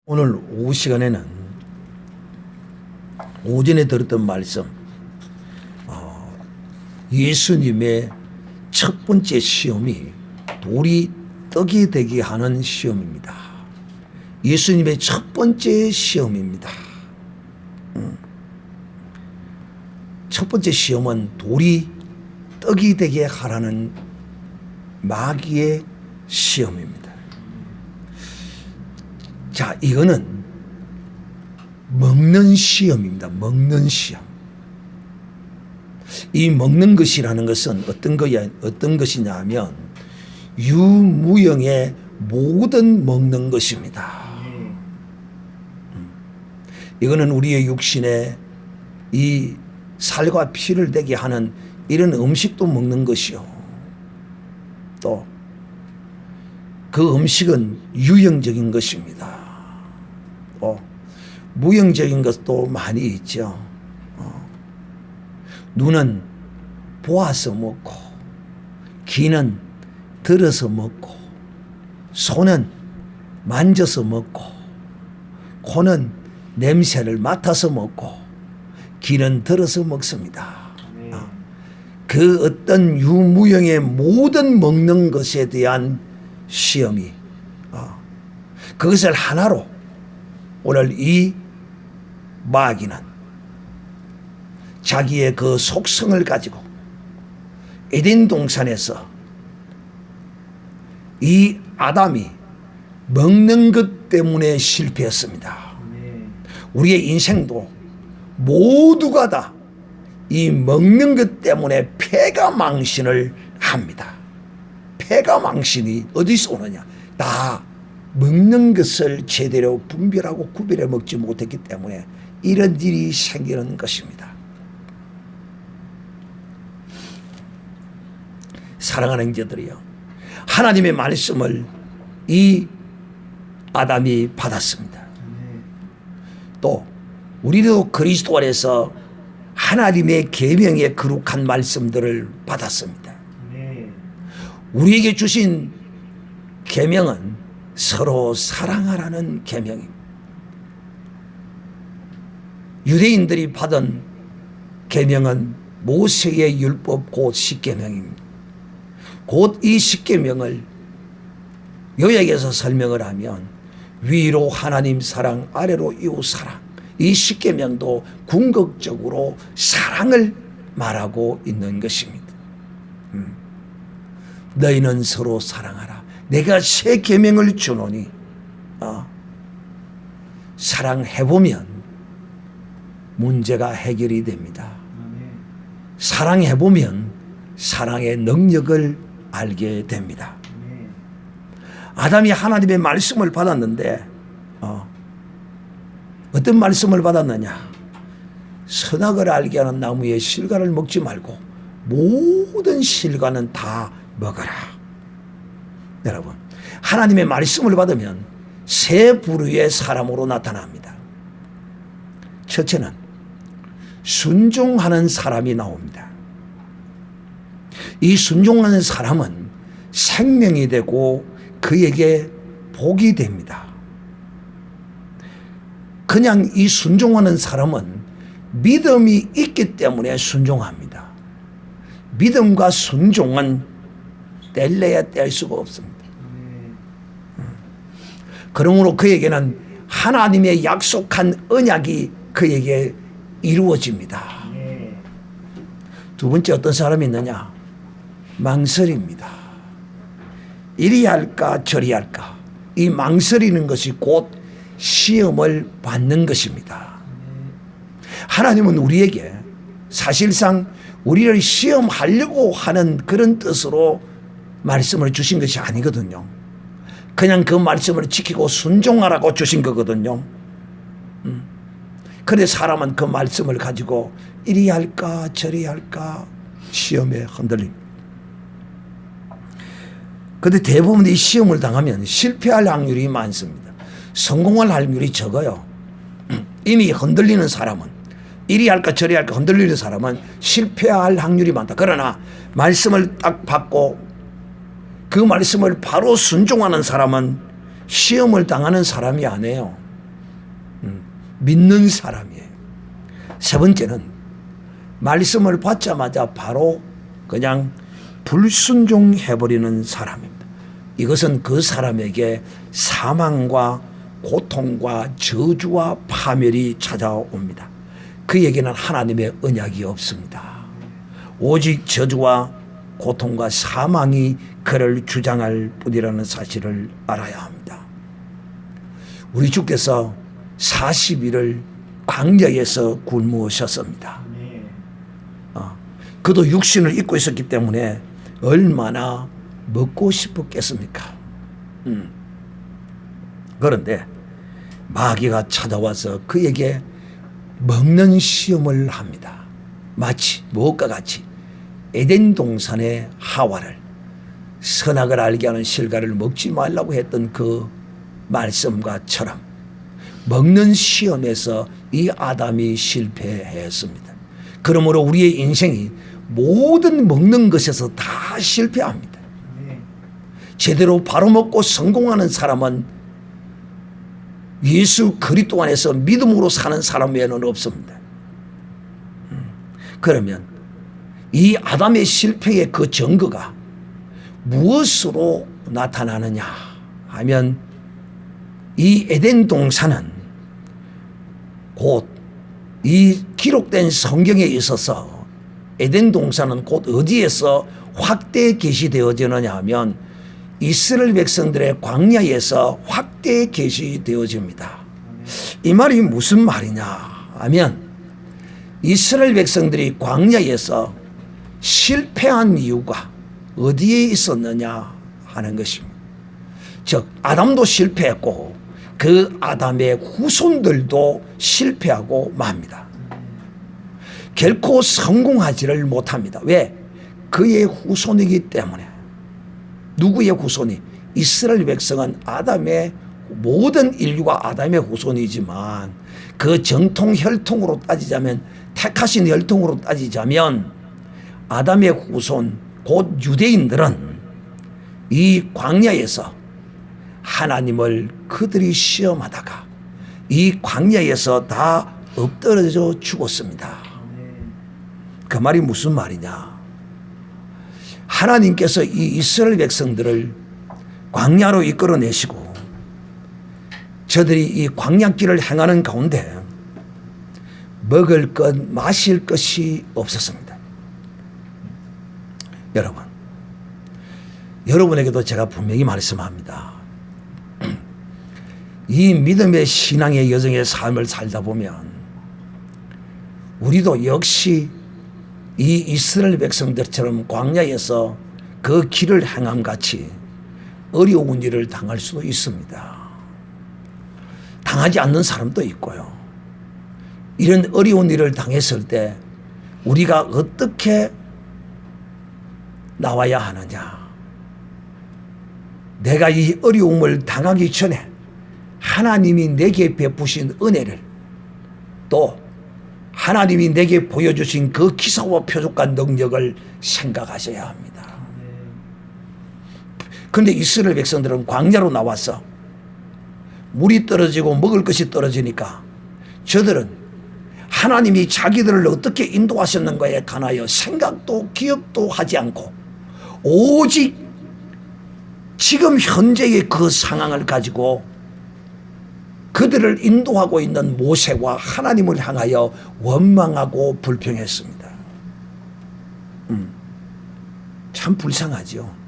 오늘 오후 시간에는 오전에 들었던 말씀, 예수님의 첫 번째 시험이 돌이 떡이 되게 하는 시험입니다. 예수님의 첫 번째 시험입니다. 첫 번째 시험은 돌이 떡이 되게 하라는 마귀의 시험입니다. 자, 이거는 먹는 시험입니다. 먹는 시험. 이 먹는 것이라는 것은 어떤 것이냐 하면 유무형의 모든 먹는 것입니다. 이거는 우리의 육신에 이 살과 피를 되게 하는 이런 음식도 먹는 것이요. 또 그 음식은 유형적인 것입니다. 무형적인 것도 많이 있죠. 눈은 보아서 먹고, 귀는 들어서 먹고, 손은 만져서 먹고, 코는 냄새를 맡아서 먹고, 귀는 들어서 먹습니다. 그 어떤 유무형의 모든 먹는 것에 대한 시험이 그것을 하나로 오늘 이 마귀는 자기의 그 속성을 가지고 에덴 동산에서 이 아담이 먹는 것 때문에 실패했습니다. 우리의 인생도 모두가 다 이 먹는 것 때문에 패가 망신을 합니다. 패가 망신이 어디서 오느냐? 다 먹는 것을 제대로 분별하고 구별해 먹지 못했기 때문에 이런 일이 생기는 것입니다. 사랑하는 형제들이요, 하나님의 말씀을 이 아담이 받았습니다. 또 우리도 그리스도 안에서 하나님의 계명의 거룩한 말씀들을 받았습니다. 우리에게 주신 계명은 서로 사랑하라는 계명입니다. 유대인들이 받은 계명은 모세의 율법 곧 십계명입니다. 곧 이 십계명을 요약해서 설명을 하면 위로 하나님 사랑, 아래로 이웃 사랑, 이 십계명도 궁극적으로 사랑을 말하고 있는 것입니다. 너희는 서로 사랑하라. 내가 새 계명을 주노니 사랑해보면 문제가 해결이 됩니다. 사랑해보면 사랑의 능력을 알게 됩니다. 아담이 하나님의 말씀을 받았는데 어떤 말씀을 받았느냐? 선악을 알게 하는 나무의 실과를 먹지 말고 모든 실과는 다 먹어라. 여러분, 하나님의 말씀을 받으면 세 부류의 사람으로 나타납니다. 첫째는 순종하는 사람이 나옵니다. 이 순종하는 사람은 생명이 되고 그에게 복이 됩니다. 그냥 이 순종하는 사람은 믿음이 있기 때문에 순종합니다. 믿음과 순종은 뗄래야 뗄 수가 없습니다. 그러므로 그에게는 하나님의 약속한 언약이 그에게 이루어집니다. 두 번째 어떤 사람이 있느냐? 망설입니다. 이리 할까 저리 할까. 이 망설이는 것이 곧 시험을 받는 것입니다. 하나님은 우리에게 사실상 우리를 시험하려고 하는 그런 뜻으로 말씀을 주신 것이 아니거든요. 그냥 그 말씀을 지키고 순종하라고 주신 거거든요. 그런데 사람은 그 말씀을 가지고 이리 할까 저리 할까 시험에 흔들립니다. 그런데 대부분 이 시험을 당하면 실패할 확률이 많습니다. 성공할 확률이 적어요. 이미 흔들리는 사람은, 이리 할까 저리 할까 흔들리는 사람은 실패할 확률이 많다. 그러나 말씀을 딱 받고 그 말씀을 바로 순종하는 사람은 시험을 당하는 사람이 아니에요. 믿는 사람이에요. 세 번째는 말씀을 받자마자 바로 그냥 불순종해버리는 사람입니다. 이것은 그 사람에게 사망과 고통과 저주와 파멸이 찾아옵니다. 그에게는 하나님의 언약이 없습니다. 오직 저주와 고통과 사망이 그를 주장할 뿐이라는 사실을 알아야 합니다. 우리 주께서 40일을 광야에서 굶으셨습니다. 그도 육신을 입고 있었기 때문에 얼마나 먹고 싶었겠습니까? 그런데 마귀가 찾아와서 그에게 먹는 시험을 합니다. 마치 무엇과 같이 에덴 동산의 하와를 선악을 알게 하는 실과를 먹지 말라고 했던 그 말씀과처럼 먹는 시험에서 이 아담이 실패했습니다. 그러므로 우리의 인생이 모든 먹는 것에서 다 실패합니다. 제대로 바로 먹고 성공하는 사람은 예수 그리스도 안에서 믿음으로 사는 사람 외에는 없습니다. 그러면 이 아담의 실패의 그 증거가 무엇으로 나타나느냐 하면 이 에덴 동산은 곧 이 기록된 성경에 있어서 에덴 동산은 곧 어디에서 확대 계시되어지느냐 하면 이스라엘 백성들의 광야에서 확대 계시되어집니다. 이 말이 무슨 말이냐 하면 이스라엘 백성들이 광야에서 실패한 이유가 어디에 있었느냐 하는 것입니다. 즉 아담도 실패했고 그 아담의 후손들도 실패하고 맙니다. 결코 성공하지를 못합니다. 왜? 그의 후손이기 때문에. 누구의 후손이? 이스라엘 백성은 아담의 모든 인류가 아담의 후손이지만 그 정통 혈통으로 따지자면 택하신 혈통으로 따지자면 아담의 후손 곧 유대인들은 이 광야에서 하나님을 그들이 시험하다가 이 광야에서 다 엎드러져 죽었습니다. 그 말이 무슨 말이냐? 하나님께서 이 이스라엘 백성들을 광야로 이끌어내시고 저들이 이 광야길을 행하는 가운데 먹을 것, 마실 것이 없었습니다. 여러분에게도 제가 분명히 말씀합니다. 이 믿음의 신앙의 여정의 삶을 살다 보면 우리도 역시 이 이스라엘 백성들처럼 광야에서 그 길을 행함 같이 어려운 일을 당할 수도 있습니다. 당하지 않는 사람도 있고요. 이런 어려운 일을 당했을 때 우리가 어떻게 나와야 하느냐. 내가 이 어려움을 당하기 전에 하나님이 내게 베푸신 은혜를 또 하나님이 내게 보여주신 그 기사와 표적과 능력을 생각하셔야 합니다. 그런데 이스라엘 백성들은 광야로 나와서 물이 떨어지고 먹을 것이 떨어지니까 저들은 하나님이 자기들을 어떻게 인도하셨는가에 관하여 생각도 기억도 하지 않고 오직 지금 현재의 그 상황을 가지고 그들을 인도하고 있는 모세와 하나님을 향하여 원망하고 불평했습니다. 참 불쌍하죠.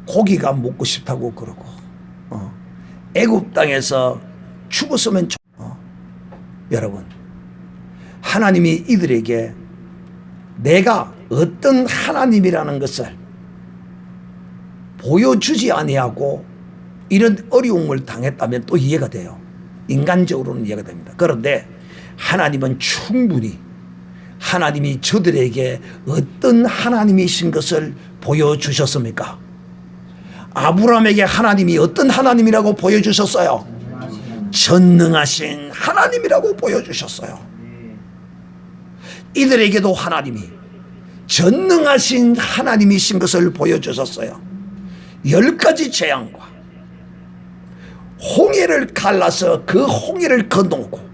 고기가 먹고 싶다고 그러고 애굽 땅에서 죽었으면 여러분 하나님이 이들에게 내가 어떤 하나님이라는 것을 보여주지 아니하고 이런 어려움을 당했다면 또 이해가 돼요. 인간적으로는 이해가 됩니다. 그런데 하나님은 충분히 하나님이 저들에게 어떤 하나님이신 것을 보여주셨습니까? 아브라함에게 하나님이 어떤 하나님이라고 보여주셨어요? 전능하신 하나님이라고 보여주셨어요. 이들에게도 하나님이 전능하신 하나님이신 것을 보여주셨어요. 10가지 재앙과 홍해를 갈라서 그 홍해를 건너고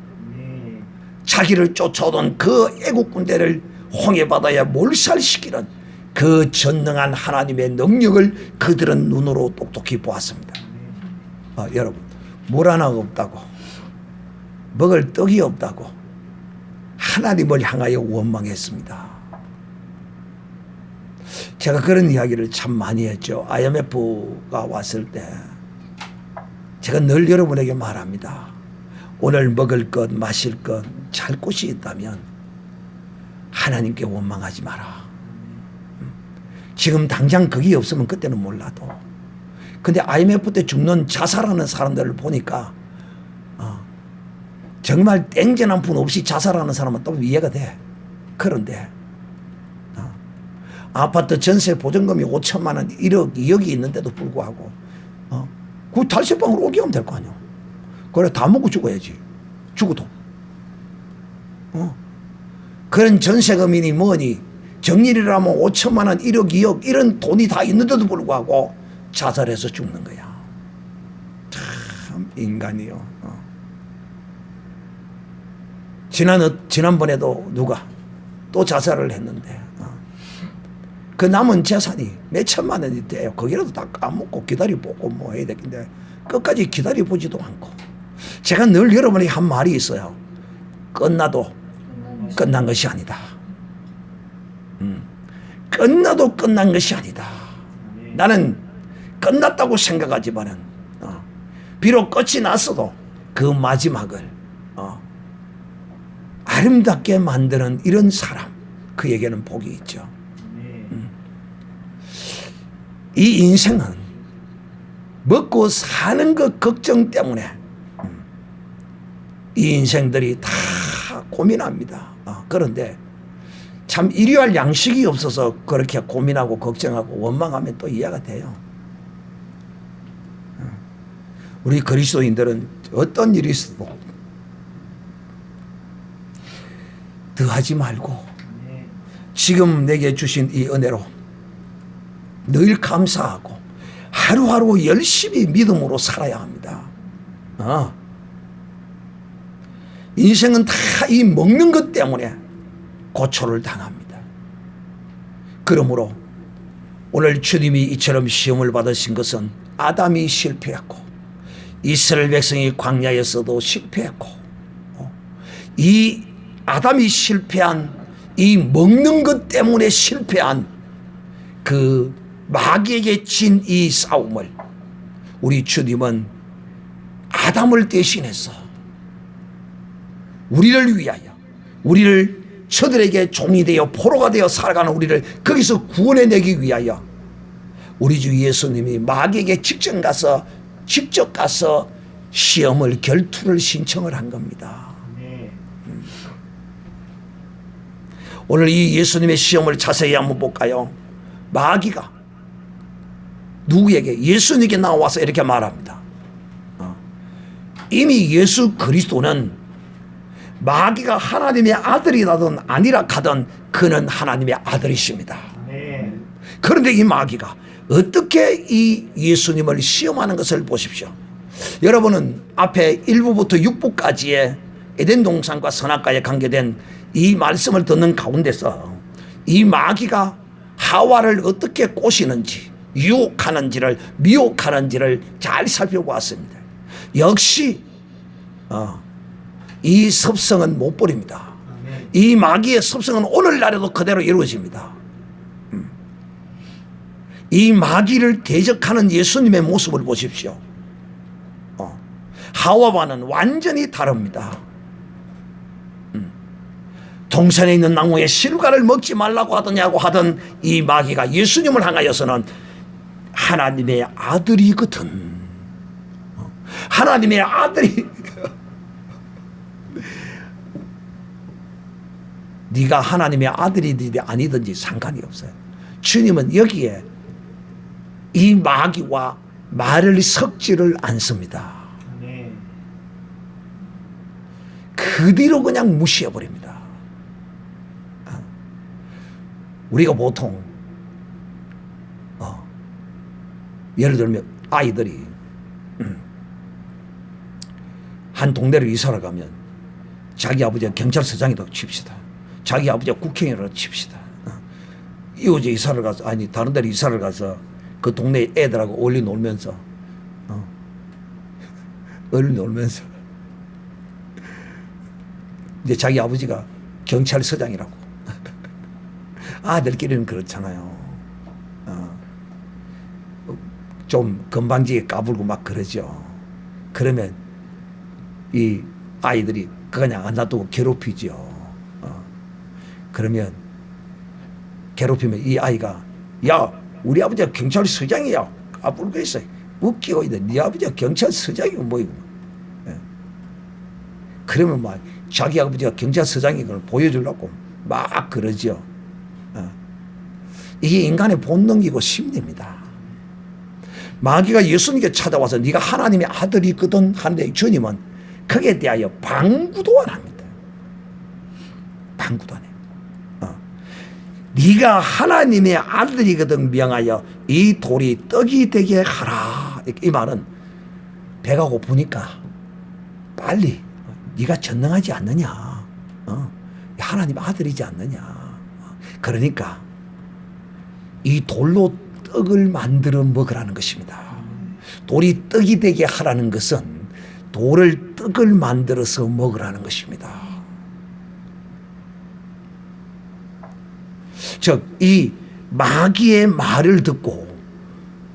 자기를 쫓아오던 그 애국 군대를 홍해바다에 몰살시키는 그 전능한 하나님의 능력을 그들은 눈으로 똑똑히 보았습니다. 여러분, 물 하나 없다고, 먹을 떡이 없다고 하나님을 향하여 원망했습니다. 제가 그런 이야기를 참 많이 했죠. IMF가 왔을 때 제가 늘 여러분에게 말합니다. 오늘 먹을 것, 마실 것, 잘 곳이 있다면 하나님께 원망하지 마라. 지금 당장 그게 없으면 그때는 몰라도. 근데 IMF 때 죽는 자살하는 사람들을 보니까 정말 땡전 한 푼 없이 자살하는 사람은 또 이해가 돼. 그런데 아파트 전세 보증금이 5천만 원, 1억, 2억이 있는데도 불구하고 그 달새방으로 옮기면 될 거 아니야. 그래 다 먹고 죽어야지. 죽어도. 그런 전세금이니 뭐니 정일이라면 5천만 원, 1억, 2억 이런 돈이 다 있는데도 불구하고 자살해서 죽는 거야. 참 인간이요. 지난번에도 누가 또 자살을 했는데 그 남은 재산이 몇 천만 원이 돼요. 거기라도 다 까먹고 기다려보고 뭐 해야 되는데 끝까지 기다려보지도 않고. 제가 늘 여러분에게 한 말이 있어요. 끝나도 끝난 것이 아니다. 끝나도 끝난 것이 아니다. 나는 끝났다고 생각하지만은 비록 끝이 났어도 그 마지막을 아름답게 만드는 이런 사람, 그에게는 복이 있죠. 이 인생은 먹고 사는 것 걱정 때문에 이 인생들이 다 고민합니다. 그런데 참 일용할 양식이 없어서 그렇게 고민하고 걱정하고 원망하면 또 이해가 돼요. 우리 그리스도인들은 어떤 일이 있어도 더하지 말고 지금 내게 주신 이 은혜로 늘 감사하고 하루하루 열심히 믿음으로 살아야 합니다. 인생은 다 이 먹는 것 때문에 고초를 당합니다. 그러므로 오늘 주님이 이처럼 시험을 받으신 것은 아담이 실패했고 이스라엘 백성이 광야에서도 실패했고 이 아담이 실패한 이 먹는 것 때문에 실패한 그 마귀에게 진 이 싸움을 우리 주님은 아담을 대신해서 우리를 위하여 우리를 저들에게 종이 되어 포로가 되어 살아가는 우리를 거기서 구원해내기 위하여 우리 주 예수님이 마귀에게 직접 가서 시험을 결투를 신청을 한 겁니다. 오늘 이 예수님의 시험을 자세히 한번 볼까요? 마귀가 누구에게? 예수님에게 나와서 이렇게 말합니다. 이미 예수 그리스도는 마귀가 하나님의 아들이라든 아니라 하든 그는 하나님의 아들이십니다. 그런데 이 마귀가 어떻게 이 예수님을 시험하는 것을 보십시오. 여러분은 앞에 1부부터 6부까지의 에덴 동산과 선악과에 관계된 이 말씀을 듣는 가운데서 이 마귀가 하와를 어떻게 꼬시는지 유혹하는지를 미혹하는지를 잘 살펴보았습니다. 역시 이 섭성은 못 버립니다. 이 마귀의 섭성은 오늘날에도 그대로 이루어집니다. 이 마귀를 대적하는 예수님의 모습을 보십시오. 하와와는 완전히 다릅니다. 동산에 있는 나무의 실과를 먹지 말라고 하더냐고 하던 이 마귀가 예수님을 향하여서는 하나님의 아들이거든. 하나님의 아들이 네가 하나님의 아들이든지 아니든지 상관이 없어요. 주님은 여기에 이 마귀와 말을 섞지를 않습니다. 그 뒤로 그냥 무시해버립니다. 우리가 보통 예를 들면 아이들이 한 동네로 이사를 가면 자기 아버지가 경찰서장이라고 칩시다. 자기 아버지가 국회의원이라고 칩시다. 이웃에 이사를 가서 아니 다른 데로 이사를 가서 그 동네 애들하고 어울리 놀면서 이제 자기 아버지가 경찰서장이라고 아들끼리는 그렇잖아요. 좀 건방지게 까불고 막 그러죠. 그러면 이 아이들이 그냥 안 놔두고 괴롭히죠. 그러면 괴롭히면 이 아이가 야 우리 아버지가 경찰서장이야 까불고 있어 웃기고 있는데 네 아버지가 경찰서장이고 뭐이고 그러면 막 자기 아버지가 경찰서장인 걸 보여주려고 막 그러죠. 이게 인간의 본능이고 심리입니다. 마귀가 예수님께 찾아와서 네가 하나님의 아들이거든 하는데 주님은 그에 대하여 방구도 안 합니다. 방구도 안 해요. 네가 하나님의 아들이거든 명하여 이 돌이 떡이 되게 하라. 이 말은 배가 고프니까 빨리 네가 전능하지 않느냐. 하나님 아들이지 않느냐. 그러니까 이 돌로 떡을 만들어 먹으라는 것입니다. 돌이 떡이 되게 하라는 것은 돌을 떡을 만들어서 먹으라는 것입니다. 즉, 이 마귀의 말을 듣고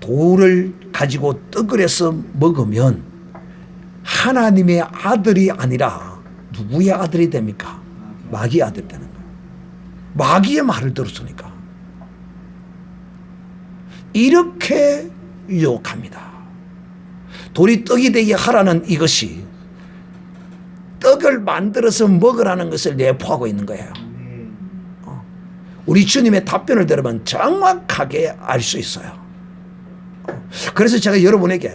돌을 가지고 떡을 해서 먹으면 하나님의 아들이 아니라 누구의 아들이 됩니까? 마귀의 아들이 되는 거예요. 마귀의 말을 들었으니까. 이렇게 유혹합니다. 돌이 떡이 되게 하라는 이것이 떡을 만들어서 먹으라는 것을 내포하고 있는 거예요. 우리 주님의 답변을 들으면 정확하게 알 수 있어요. 그래서 제가 여러분에게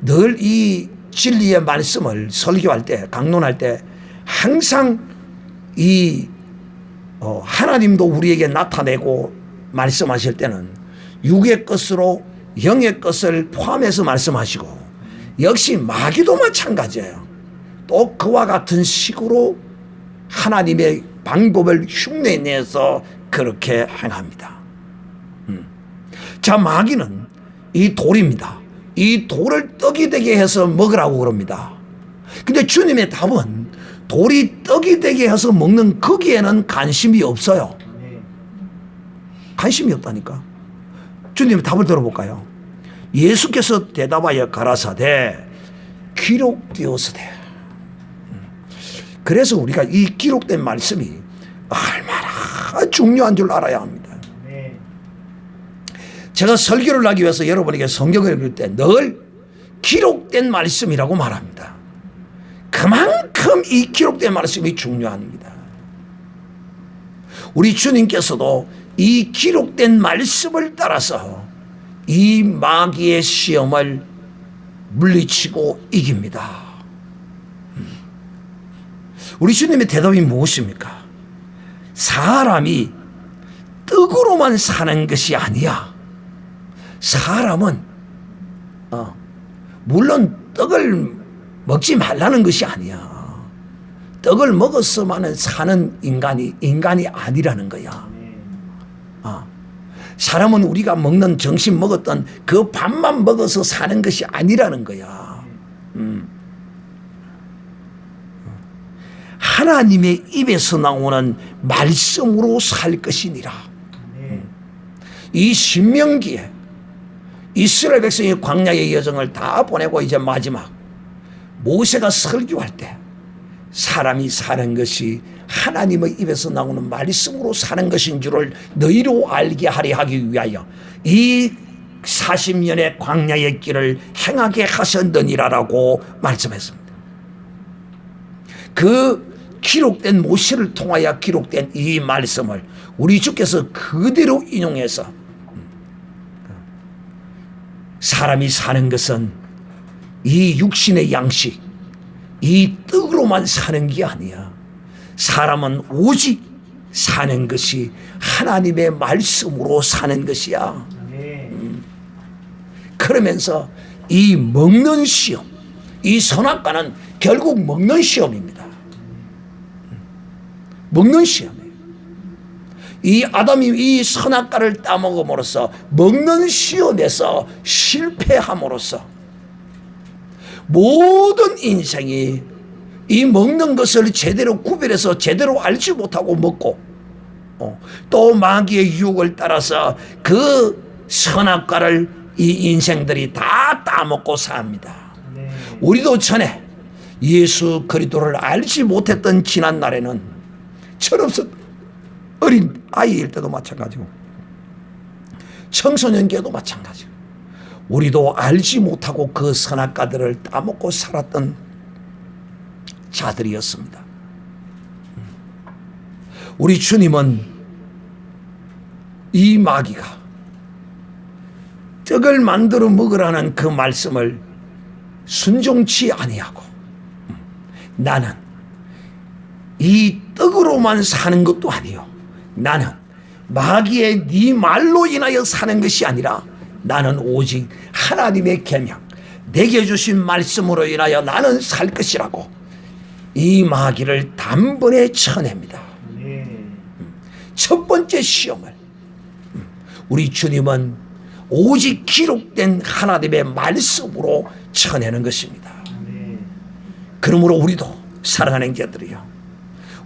늘 이 진리의 말씀을 설교할 때, 강론할 때 항상 이 하나님도 우리에게 나타내고 말씀하실 때는 육의 것으로 영의 것을 포함해서 말씀하시고 역시 마귀도 마찬가지예요. 또 그와 같은 식으로 하나님의 방법을 흉내내서 그렇게 행합니다. 자, 마귀는 이 돌입니다. 이 돌을 떡이 되게 해서 먹으라고 그럽니다. 근데 주님의 답은 돌이 떡이 되게 해서 먹는 거기에는 관심이 없어요. 관심이 없다니까. 주님의 답을 들어볼까요? 예수께서 대답하여 가라사대 기록되었으되. 그래서 우리가 이 기록된 말씀이 얼마나 중요한 줄 알아야 합니다. 제가 설교를 하기 위해서 여러분에게 성경을 읽을 때 늘 기록된 말씀이라고 말합니다. 그만큼 이 기록된 말씀이 중요합니다. 우리 주님께서도 이 기록된 말씀을 따라서 이 마귀의 시험을 물리치고 이깁니다. 우리 주님의 대답이 무엇입니까? 사람이 떡으로만 사는 것이 아니야. 사람은 물론 떡을 먹지 말라는 것이 아니야. 떡을 먹었으면 사는 인간이 아니라는 거야. 사람은 우리가 먹는 점심 먹었던 그 밥만 먹어서 사는 것이 아니라는 거야. 하나님의 입에서 나오는 말씀으로 살 것이니라. 이 신명기에 이스라엘 백성이 광야의 여정을 다 보내고 이제 마지막 모세가 설교할 때 사람이 사는 것이 하나님의 입에서 나오는 말씀으로 사는 것인 줄을 너희로 알게 하려 하기 위하여 이 40년의 광야의 길을 행하게 하셨느니라라고 말씀했습니다. 그 기록된 모세를 통하여 기록된 이 말씀을 우리 주께서 그대로 인용해서 사람이 사는 것은 이 육신의 양식, 이 떡으로만 사는 게 아니야. 사람은 오직 사는 것이 하나님의 말씀으로 사는 것이야. 그러면서 이 먹는 시험, 이 선악과는 결국 먹는 시험입니다. 먹는 시험이에요. 이 아담이 이 선악과를 따먹음으로써 먹는 시험에서 실패함으로써 모든 인생이 이 먹는 것을 제대로 구별해서 제대로 알지 못하고 먹고 또 마귀의 유혹을 따라서 그 선악과를 이 인생들이 다 따먹고 삽니다. 우리도 전에 예수 그리스도를 알지 못했던 지난 날에는 철없었 어린 아이일 때도 마찬가지고 청소년기에도 마찬가지고 우리도 알지 못하고 그 선악과들을 따먹고 살았던 자들이었습니다. 우리 주님은 이 마귀가 떡을 만들어 먹으라는 그 말씀을 순종치 아니하고 나는 이 떡으로만 사는 것도 아니요 나는 마귀의 네 말로 인하여 사는 것이 아니라 나는 오직 하나님의 계명 내게 주신 말씀으로 인하여 나는 살 것이라고 이 마귀를 단번에 쳐냅니다. 첫 번째 시험을 우리 주님은 오직 기록된 하나님의 말씀으로 쳐내는 것입니다. 그러므로 우리도 사랑하는 자들이요,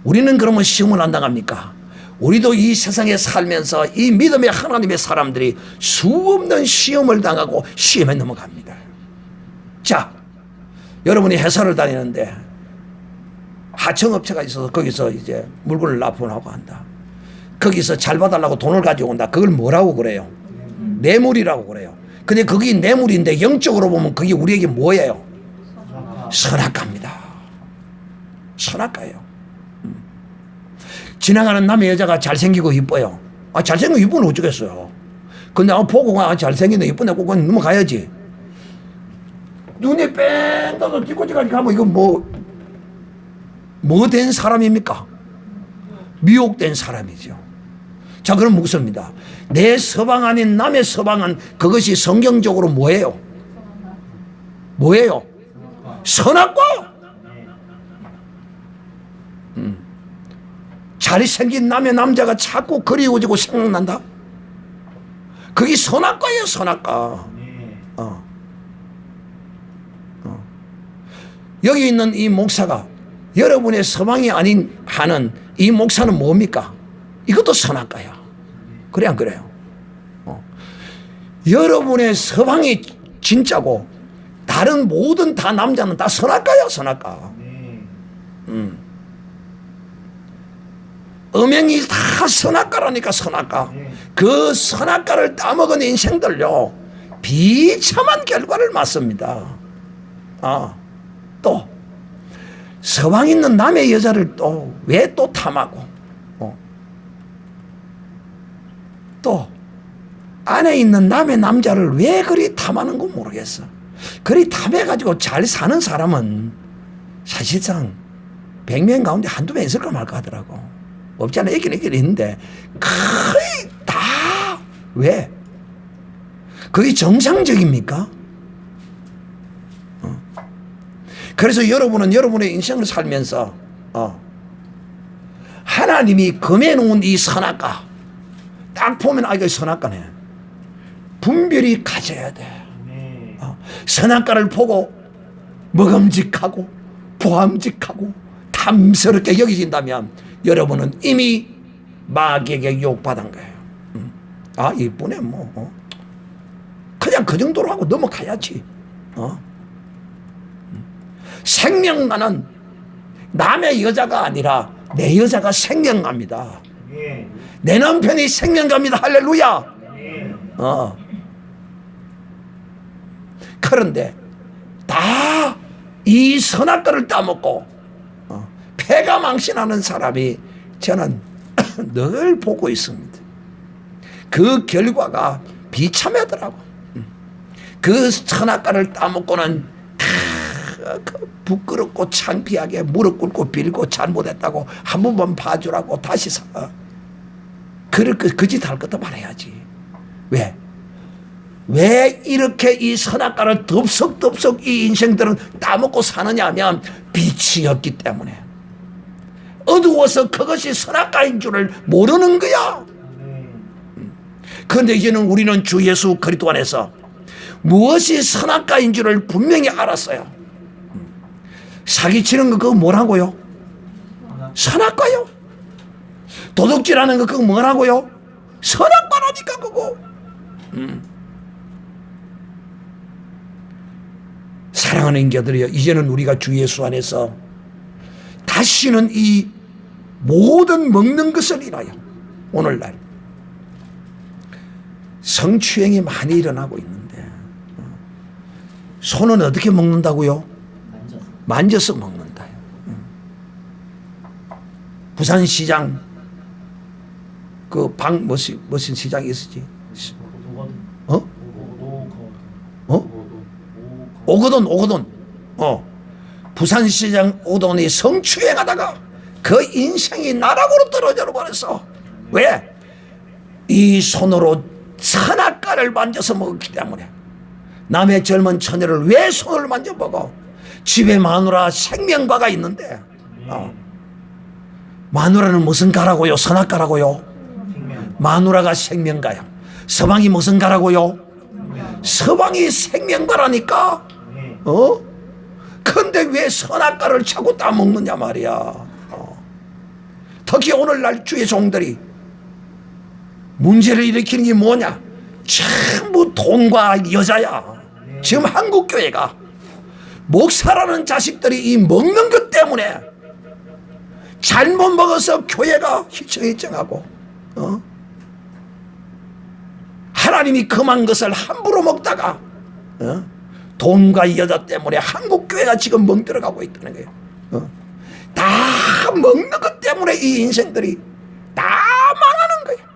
우리는 그러면 시험을 안 당합니까? 우리도 이 세상에 살면서 이 믿음의 하나님의 사람들이 수없는 시험을 당하고 시험에 넘어갑니다. 자, 여러분이 회사를 다니는데 하청업체가 있어서 거기서 이제 물건을 납품하고 한다. 거기서 잘 봐달라고 돈을 가지고 온다. 그걸 뭐라고 그래요? 뇌물이라고 그래요. 근데 그게 뇌물인데 영적으로 보면 그게 우리에게 뭐예요? 선악과입니다. 선악과예요. 지나가는 남의 여자가 잘생기고 이뻐요. 아, 잘생기고 이쁘면 어쩌겠어요. 근데 보고 잘생긴데 이쁜데 꼭 넘어가야지. 눈에 뺑 떠서 뒤꼬치까지 가면 이건 뭐 된 사람입니까? 미혹된 사람이죠. 자, 그럼 묻습니다. 내 서방 아닌 남의 서방은 그것이 성경적으로 뭐예요? 뭐예요? 선악과? 잘생긴 남의 남자가 자꾸 그리워지고 생각난다? 그게 선악과예요, 선악과. 여기 있는 이 목사가 여러분의 서방이 아닌 하는 이 목사는 뭡니까? 이것도 선악과야. 그래 안 그래요? 여러분의 서방이 진짜고 다른 모든 다 남자는 다 선악과야, 선악과. 음행이 다 선악과라니까, 선악과. 그 선악과를 따먹은 인생들요 비참한 결과를 맞습니다. 또 서방 있는 남의 여자를 또 왜 또 탐하고 또 안에 있는 남의 남자를 왜 그리 탐하는 거 모르겠어. 그리 탐해가지고 잘 사는 사람은 사실상 100명 가운데 한두 명 있을까 말까 하더라고. 없지 않아. 있긴 있는데 거의 다 왜? 그게 정상적입니까? 그래서 여러분은 여러분의 인생을 살면서 하나님이 금해놓은 이 선악과 딱 보면 이거 선악과네. 분별이 가져야 돼. 선악과를 보고 먹음직하고 보암직하고 탐스럽게 여기진다면 여러분은 이미 마귀에게 유혹받은 거예요. 이쁘네 뭐. 그냥 그 정도로 하고 넘어가야지. 생명나는 남의 여자가 아니라 내 여자가 생명갑니다. 내 남편이 생명갑니다. 할렐루야. 그런데 다 이 선악과를 따먹고 폐가 망신하는 사람이 저는 늘 보고 있습니다. 그 결과가 비참하더라고. 그 선악과를 따먹고는 부끄럽고 창피하게 무릎 꿇고 빌고 잘못했다고 한 번만 봐주라고 다시 그 짓 할 것도 말해야지. 왜? 왜 이렇게 이 선악과를 덥석덥석 이 인생들은 따먹고 사느냐 하면 빛이었기 때문에, 어두워서 그것이 선악과인 줄을 모르는 거야. 그런데 이제는 우리는 주 예수 그리스도 안에서 무엇이 선악과인 줄을 분명히 알았어요. 사기치는 거 그거 뭐라고요? 선악과요. 도둑질하는 거 그거 뭐라고요? 선악과라니까 그거. 사랑하는 인자들이여, 이제는 우리가 주 예수 안에서 다시는 이 모든 먹는 것을 인하여 오늘날 성추행이 많이 일어나고 있는데, 손은 어떻게 먹는다고요? 만져서 먹는다. 부산시장 그 무슨 시장이 있었지? 오거돈. 부산시장 오거돈이 성추행하다가 그 인생이 나락으로 떨어져 버렸어. 왜? 이 손으로 선악과를 만져서 먹었기 때문에. 남의 젊은 처녀를 왜 손을 만져 먹어? 집에 마누라 생명과가 있는데, 마누라는 무슨 가라고요? 선악과라고요? 마누라가 생명가요. 서방이 무슨 가라고요? 서방이 생명가라니까. 근데 왜 선악과를 자꾸 따먹느냐 말이야. 특히 오늘날 주의 종들이 문제를 일으키는 게 뭐냐? 전부 돈과 여자야. 지금 한국교회가 목사라는 자식들이 이 먹는 것 때문에 잘못 먹어서 교회가 휘청휘청하고, 하나님이 금한 것을 함부로 먹다가 돈과 여자 때문에 한국교회가 지금 멍들어가고 있다는 거예요. 다 먹는 것 때문에 이 인생들이 다 망하는 거예요.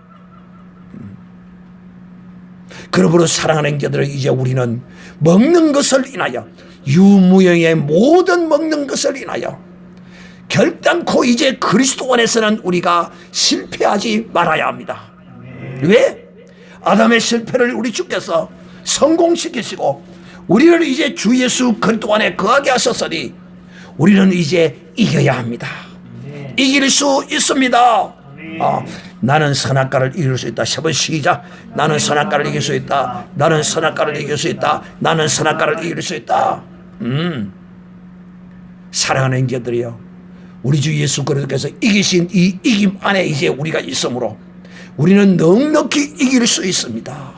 그러므로 사랑하는 자들은 이제 우리는 먹는 것을 인하여, 유무형의 모든 먹는 것을 인하여 결단코 이제 그리스도 안에서는 우리가 실패하지 말아야 합니다. 왜? 아담의 실패를 우리 주께서 성공시키시고 우리를 이제 주 예수 그리스도 안에 거하게 하셨으니 우리는 이제 이겨야 합니다. 이길 수 있습니다. 나는 선악과를 이길 수 있다. 3번 시작. 나는 선악과를 이길 수 있다. 나는 선악과를 이길 수 있다. 나는 선악과를 이길 수 있다. 사랑하는 형제들이여, 우리 주 예수 그리스도께서 이기신 이 이김 안에 이제 우리가 있으므로 우리는 넉넉히 이길 수 있습니다.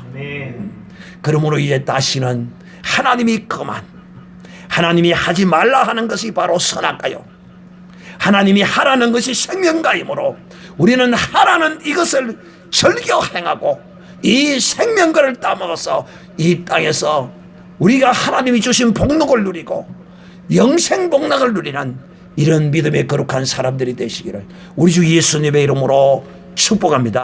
그러므로 이제 다시는 하나님이 그만, 하나님이 하지 말라 하는 것이 바로 선악과요, 하나님이 하라는 것이 생명과이므로 우리는 하라는 이것을 즐겨 행하고 이 생명과를 따먹어서 이 땅에서 우리가 하나님이 주신 복록을 누리고 영생 복락을 누리는 이런 믿음의 거룩한 사람들이 되시기를 우리 주 예수님의 이름으로 축복합니다.